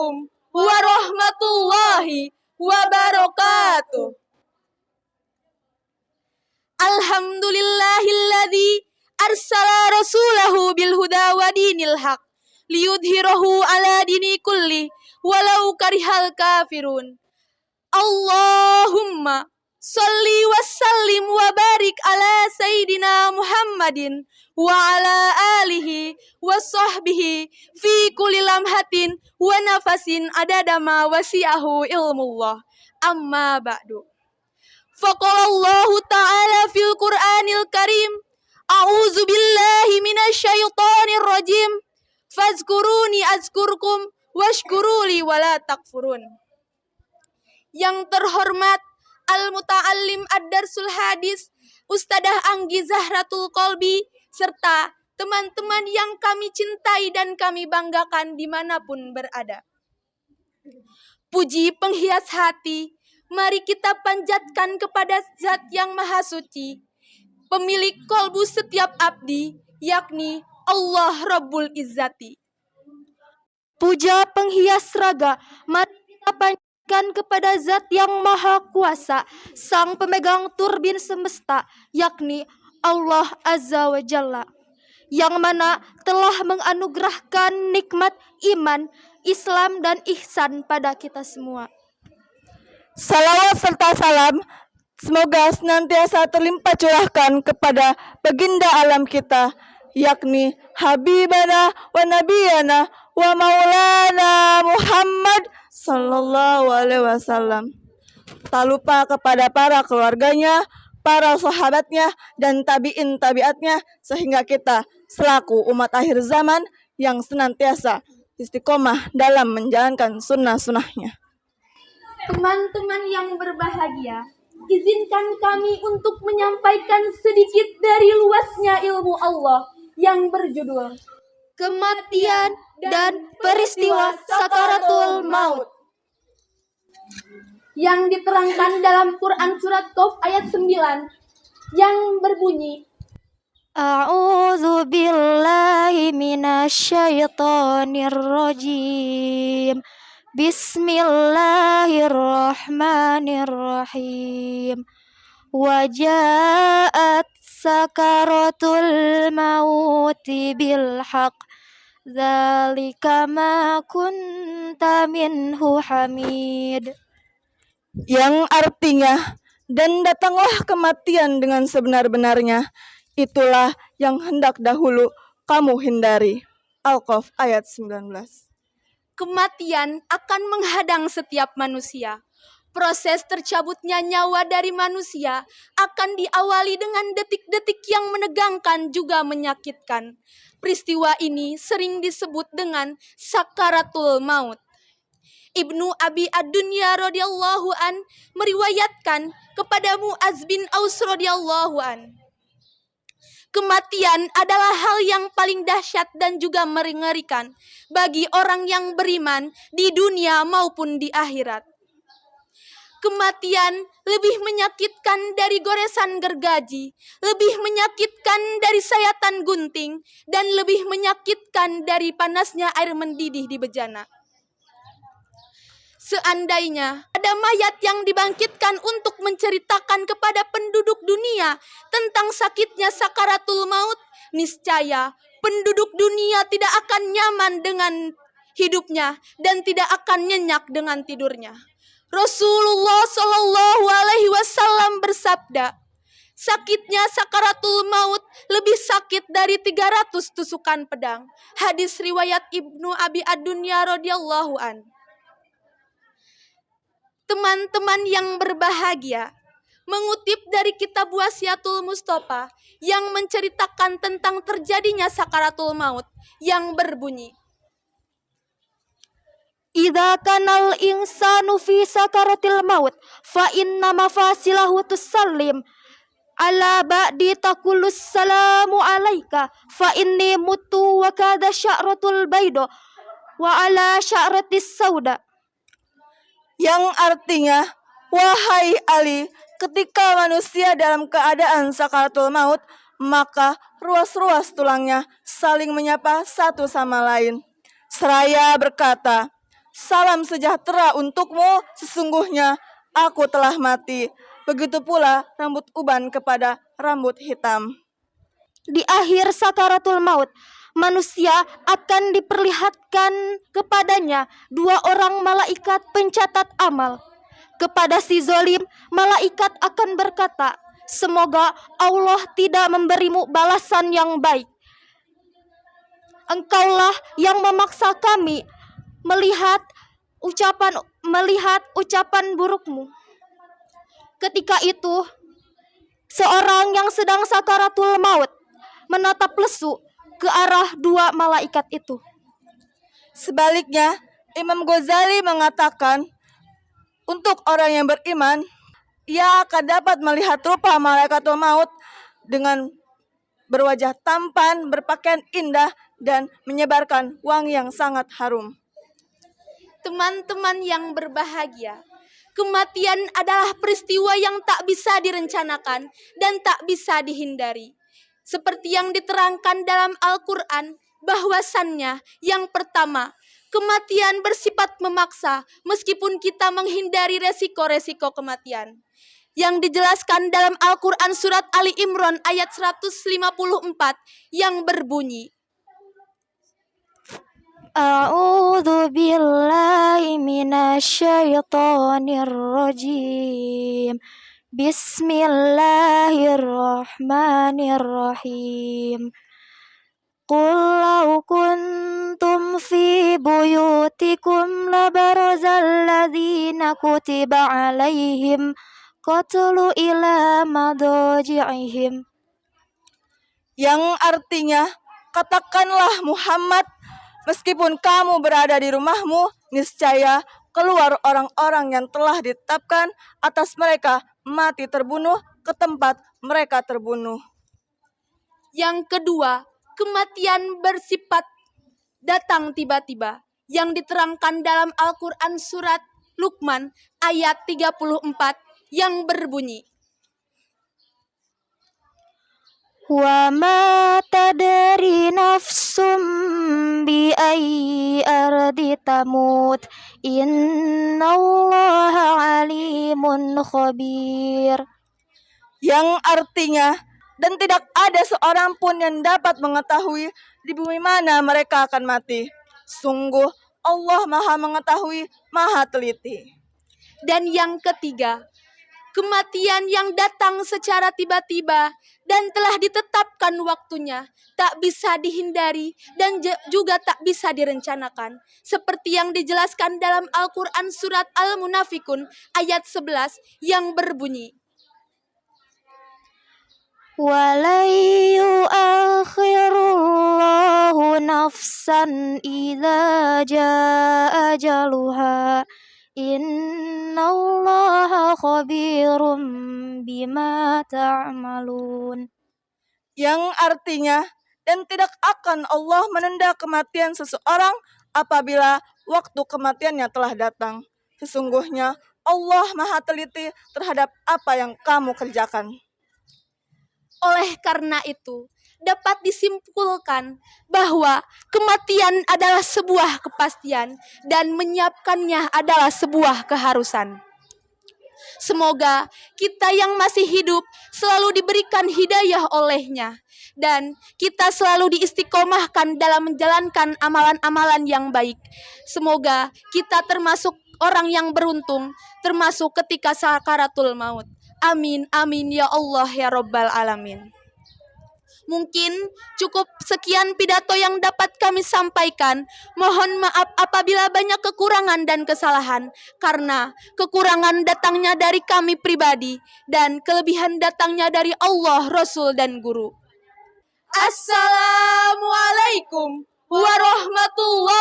Assalamualaikum warahmatullahi wabarakatuh. Alhamdulillahilladzi arsala rasulahu bil huda wa dinil haq liyudhhirahu ala dini kulli walau karihal kafirun. Allahumma sholli wa sallim wa barik ala sayyidina Muhammadin wa ala alihi wa sahbihi fi kulli lamhatin wa nafasin adada ma wasi'ahu ilmullah. Amma ba'du. Faqala Allah ta'ala fil Qur'anil Karim, a'udzu billahi minasyaitonir rajim. Fazkuruni azkurkum washkuruli wala takfurun. Yang terhormat Al-Muta'allim Ad-Darsul Hadis Ustadzah Anggi Zahratul Qalbi serta teman-teman yang kami cintai dan kami banggakan dimanapun berada. Puji penghias hati, mari kita panjatkan kepada Zat yang Maha Suci, pemilik kolbu setiap abdi, yakni Allah Rabbul Izzati. Puja penghias raga, mari kita panjatkan kepada Zat yang Maha Kuasa, Sang Pemegang Turbin Semesta, yakni Allah Azza wa Jalla, yang mana telah menganugerahkan nikmat iman, Islam dan ihsan pada kita semua. Salawat serta salam semoga senantiasa terlimpah curahkan kepada baginda alam kita, yakni Habibana wa Nabiyana wa Maulana Muhammad sallallahu alaihi wasallam. Tak lupa kepada para keluarganya, para sahabatnya, dan tabi'in tabi'atnya, sehingga kita selaku umat akhir zaman yang senantiasa istiqomah dalam menjalankan sunnah-sunnahnya. Teman-teman yang berbahagia, izinkan kami untuk menyampaikan sedikit dari luasnya ilmu Allah yang berjudul Kematian dan Peristiwa Sakaratul Maut, yang diterangkan dalam Quran Surat Qaf ayat 9 yang berbunyi, A'udzu billahi minasyaitonir rajim. Bismillahirrahmanirrahim. Waja'at sakaratul mauti bil haq. Dzalika ma kunta minhu hamid. Yang artinya, dan datanglah kematian dengan sebenar-benarnya, itulah yang hendak dahulu kamu hindari. Al-Qaf ayat 19. Kematian akan menghadang setiap manusia. Proses tercabutnya nyawa dari manusia akan diawali dengan detik-detik yang menegangkan juga menyakitkan. Peristiwa ini sering disebut dengan sakaratul maut. Ibnu Abi Ad-Dunya radhiyallahu an meriwayatkan kepada Mu'adz bin Aus radhiyallahu an, kematian adalah hal yang paling dahsyat dan juga mengerikan bagi orang yang beriman di dunia maupun di akhirat. Kematian lebih menyakitkan dari goresan gergaji, lebih menyakitkan dari sayatan gunting, dan lebih menyakitkan dari panasnya air mendidih di bejana. Seandainya ada mayat yang dibangkitkan untuk menceritakan kepada penduduk dunia tentang sakitnya sakaratul maut, niscaya penduduk dunia tidak akan nyaman dengan hidupnya dan tidak akan nyenyak dengan tidurnya. Rasulullah Shallallahu Alaihi Wasallam bersabda, sakitnya sakaratul maut lebih sakit dari 300 tusukan pedang. Hadis riwayat Ibnu Abi Ad-Dunya radhiyallahu an. Teman-teman yang berbahagia, mengutip dari kitab Wasiatul Mustofa yang menceritakan tentang terjadinya sakaratul maut yang berbunyi, Idza kanal insanu fi sakaratil maut fa inna mafasilahu tusallim ala ba'di taqulus salamu alaika fa inni mutu wa kada sya'ratul baydo wa ala sya'ratis sauda. Yang artinya, wahai Ali, ketika manusia dalam keadaan sakaratul maut, maka ruas-ruas tulangnya saling menyapa satu sama lain. Seraya berkata, Salam sejahtera untukmu, sesungguhnya aku telah mati. Begitu pula rambut uban kepada rambut hitam. Di akhir sakaratul maut, manusia akan diperlihatkan kepadanya dua orang malaikat pencatat amal. Kepada si zolim, malaikat akan berkata, semoga Allah tidak memberimu balasan yang baik. Engkaulah yang memaksa kami melihat ucapan burukmu. Ketika itu, seorang yang sedang sakaratul maut menatap lesu ke arah dua malaikat itu. Sebaliknya, Imam Ghazali mengatakan, untuk orang yang beriman, ia akan dapat melihat rupa malaikatul maut dengan berwajah tampan, berpakaian indah, dan menyebarkan wangi yang sangat harum. Teman-teman yang berbahagia, kematian adalah peristiwa yang tak bisa direncanakan dan tak bisa dihindari. Seperti yang diterangkan dalam Al-Quran, bahwasannya yang pertama, kematian bersifat memaksa meskipun kita menghindari resiko-resiko kematian. Yang dijelaskan dalam Al-Quran surat Ali Imran ayat 154 yang berbunyi, A'udzu billahi minasyaitonir rajim. Bismillahirrahmanirrahim. Qul law kuntum fi buyutikum labarazal ladzina kutiba alaihim qatlu ila madaji'ihim. Yang artinya, katakanlah Muhammad, meskipun kamu berada di rumahmu, niscaya keluar orang-orang yang telah ditetapkan atas mereka mati terbunuh ke tempat mereka terbunuh. Yang kedua, kematian bersifat datang tiba-tiba yang diterangkan dalam Al-Quran surat Luqman ayat 34 yang berbunyi, Wa ma tadri nafsum bi ayyi ardi tamut innallaha alimun khabir. Yang artinya, dan tidak ada seorang pun yang dapat mengetahui di bumi mana mereka akan mati. Sungguh Allah Maha mengetahui, Maha teliti. Dan yang ketiga, kematian yang datang secara tiba-tiba dan telah ditetapkan waktunya, tak bisa dihindari dan juga tak bisa direncanakan. Seperti yang dijelaskan dalam Al-Quran surat Al-Munafikun ayat 11 yang berbunyi, وَلَن يُؤَخِّرَ اللَّهُ نَفْسًا إِذَا جَاءَ أَجَلُهَا إِنَّ اللَّهَ خَبِيرٌ بِمَا تَعْمَلُونَ. Yang artinya, dan tidak akan Allah menunda kematian seseorang apabila waktu kematiannya telah datang. Sesungguhnya Allah Maha teliti terhadap apa yang kamu kerjakan. Oleh karena itu, dapat disimpulkan bahwa kematian adalah sebuah kepastian dan menyiapkannya adalah sebuah keharusan. Semoga kita yang masih hidup selalu diberikan hidayah olehnya dan kita selalu diistiqomahkan dalam menjalankan amalan-amalan yang baik. Semoga kita termasuk orang yang beruntung, termasuk ketika sakaratul maut. Amin, amin ya Allah ya Rabbal Alamin. Mungkin cukup sekian pidato yang dapat kami sampaikan. Mohon maaf apabila banyak kekurangan dan kesalahan, karena kekurangan datangnya dari kami pribadi dan kelebihan datangnya dari Allah, Rasul, dan Guru. Assalamualaikum warahmatullahi